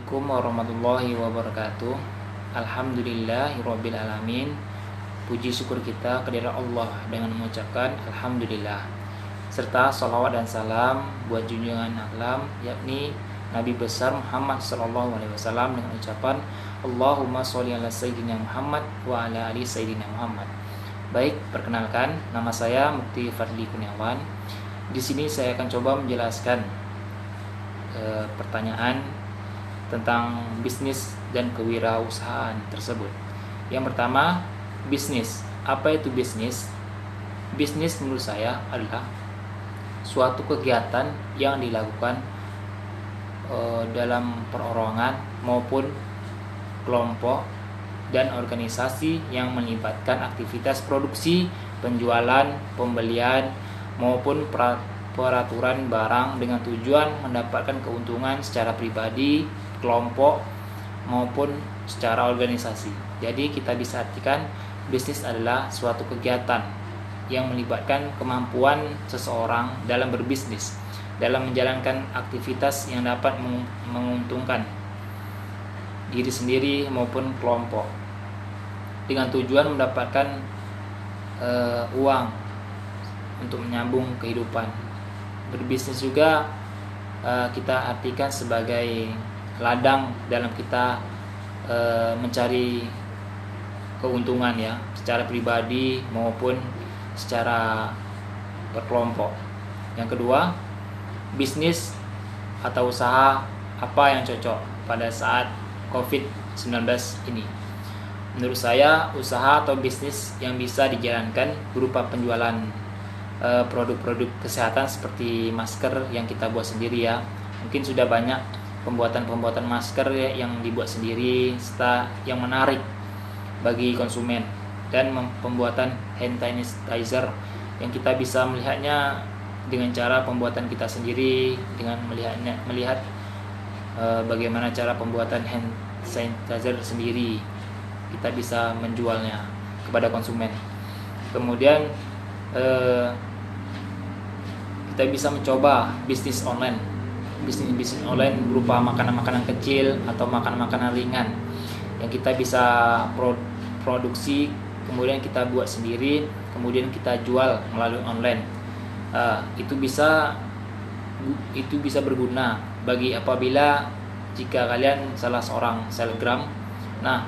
Assalamualaikum warahmatullahi wabarakatuh. Alhamdulillahirabbil alamin. Puji syukur kita kehadirat Allah dengan mengucapkan alhamdulillah, serta salawat dan salam buat junjungan alam yakni Nabi besar Muhammad sallallahu alaihi wasallam dengan ucapan Allahumma sholli ala sayyidina Muhammad wa ala ali sayyidina Muhammad. Baik, perkenalkan, nama saya Mukti Fadli Kurniawan. Di sini saya akan coba menjelaskan pertanyaan tentang bisnis dan kewirausahaan tersebut. Yang pertama, bisnis. Apa itu bisnis? Bisnis menurut saya adalah suatu kegiatan yang dilakukan dalam perorangan maupun kelompok dan organisasi yang melibatkan aktivitas produksi, penjualan, pembelian maupun peraturan barang dengan tujuan mendapatkan keuntungan secara pribadi, kelompok maupun secara organisasi. Jadi kita bisa artikan bisnis adalah suatu kegiatan yang melibatkan kemampuan seseorang dalam berbisnis, dalam menjalankan aktivitas yang dapat menguntungkan diri sendiri maupun kelompok dengan tujuan mendapatkan uang untuk menyambung kehidupan. Berbisnis juga kita artikan sebagai ladang dalam kita mencari keuntungan ya, secara pribadi maupun secara berkelompok. Yang kedua, bisnis atau usaha apa yang cocok pada saat COVID-19 ini? Menurut saya, usaha atau bisnis yang bisa dijalankan berupa penjualan produk-produk kesehatan seperti masker yang kita buat sendiri ya. Mungkin sudah banyak pembuatan masker yang dibuat sendiri serta yang menarik bagi konsumen, dan pembuatan hand sanitizer yang kita bisa melihatnya dengan cara pembuatan kita sendiri, dengan melihat bagaimana cara pembuatan hand sanitizer sendiri, kita bisa menjualnya kepada konsumen. Kemudian kita bisa mencoba bisnis online. Bisnis online berupa makanan-makanan kecil atau makanan-makanan ringan yang kita bisa produksi, kemudian kita buat sendiri, kemudian kita jual melalui online. Itu bisa berguna bagi apabila jika kalian salah seorang selebgram. Nah,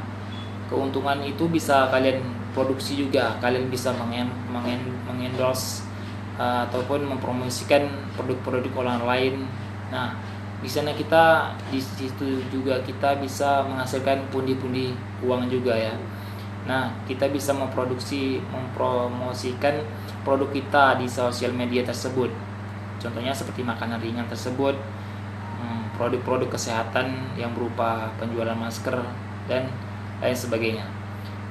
keuntungan itu bisa kalian produksi juga. Kalian bisa mengendorse ataupun mempromosikan produk-produk orang lain. Nah, di sana di situ juga kita bisa menghasilkan pundi-pundi uang juga ya. Nah, kita bisa mempromosikan produk kita di sosial media tersebut. Contohnya seperti makanan ringan tersebut, produk-produk kesehatan yang berupa penjualan masker dan lain sebagainya.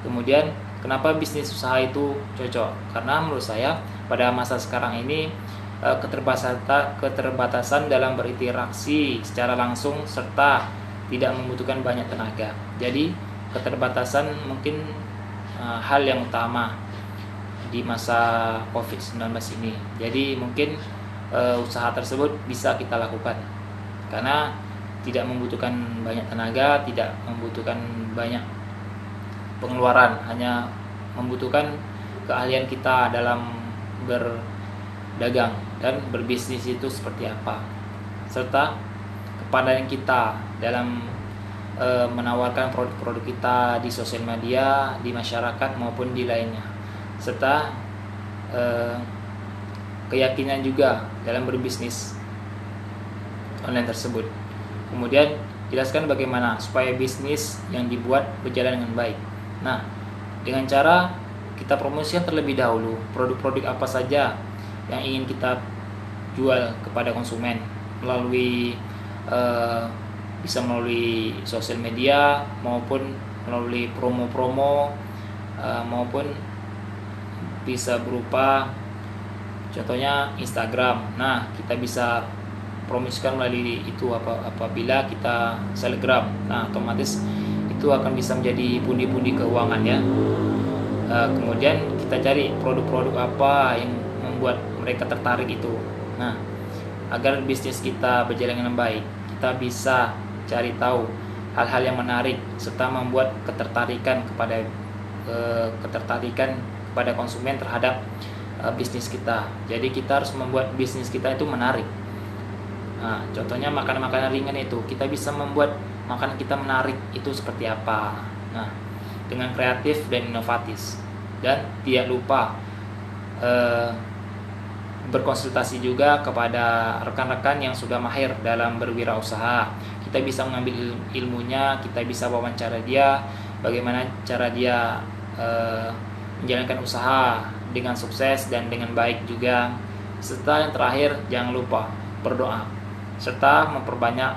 Kemudian, kenapa bisnis usaha itu cocok? Karena menurut saya pada masa sekarang ini keterbatasan dalam berinteraksi secara langsung serta tidak membutuhkan banyak tenaga. Jadi keterbatasan mungkin hal yang utama di masa COVID-19 ini. Jadi mungkin usaha tersebut bisa kita lakukan karena tidak membutuhkan banyak tenaga, tidak membutuhkan banyak pengeluaran, hanya membutuhkan keahlian kita dalam berdagang dan berbisnis itu seperti apa, serta kepandaian kita dalam menawarkan produk-produk kita di sosial media, di masyarakat maupun di lainnya, serta keyakinan juga dalam berbisnis online tersebut. Kemudian jelaskan bagaimana supaya bisnis yang dibuat berjalan dengan baik. Nah, dengan cara kita promosikan terlebih dahulu produk-produk apa saja yang ingin kita jual kepada konsumen bisa melalui sosial media maupun melalui promo-promo maupun bisa berupa contohnya Instagram. Nah, kita bisa promosikan melalui itu apabila kita selebgram. Nah, otomatis itu akan bisa menjadi pundi-pundi keuangan ya. Kemudian kita cari produk-produk apa yang membuat mereka tertarik itu. Nah, agar bisnis kita berjalan dengan baik, kita bisa cari tahu hal-hal yang menarik serta membuat ketertarikan kepada konsumen terhadap bisnis kita. Jadi kita harus membuat bisnis kita itu menarik. Nah, contohnya makanan-makanan ringan itu kita bisa membuat makanan kita menarik itu seperti apa. Nah, dengan kreatif dan inovatif. Dan tidak lupa berkonsultasi juga kepada rekan-rekan yang sudah mahir dalam berwirausaha. Kita bisa mengambil ilmunya, kita bisa wawancara dia, bagaimana cara dia menjalankan usaha dengan sukses dan dengan baik juga. Serta yang terakhir, jangan lupa berdoa serta memperbanyak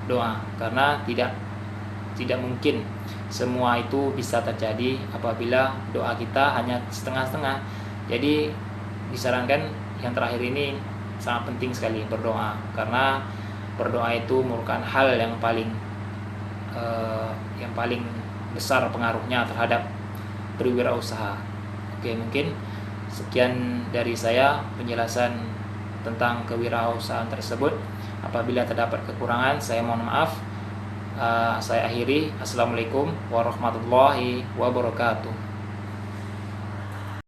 doa, karena tidak mungkin semua itu bisa terjadi apabila doa kita hanya setengah-setengah. Jadi disarankan yang terakhir ini sangat penting sekali berdoa, karena berdoa itu merupakan hal yang paling besar pengaruhnya terhadap berwirausaha. Oke, mungkin sekian dari saya penjelasan tentang kewirausahaan tersebut. Apabila terdapat kekurangan, saya mohon maaf. Saya akhiri. Assalamualaikum warahmatullahi wabarakatuh.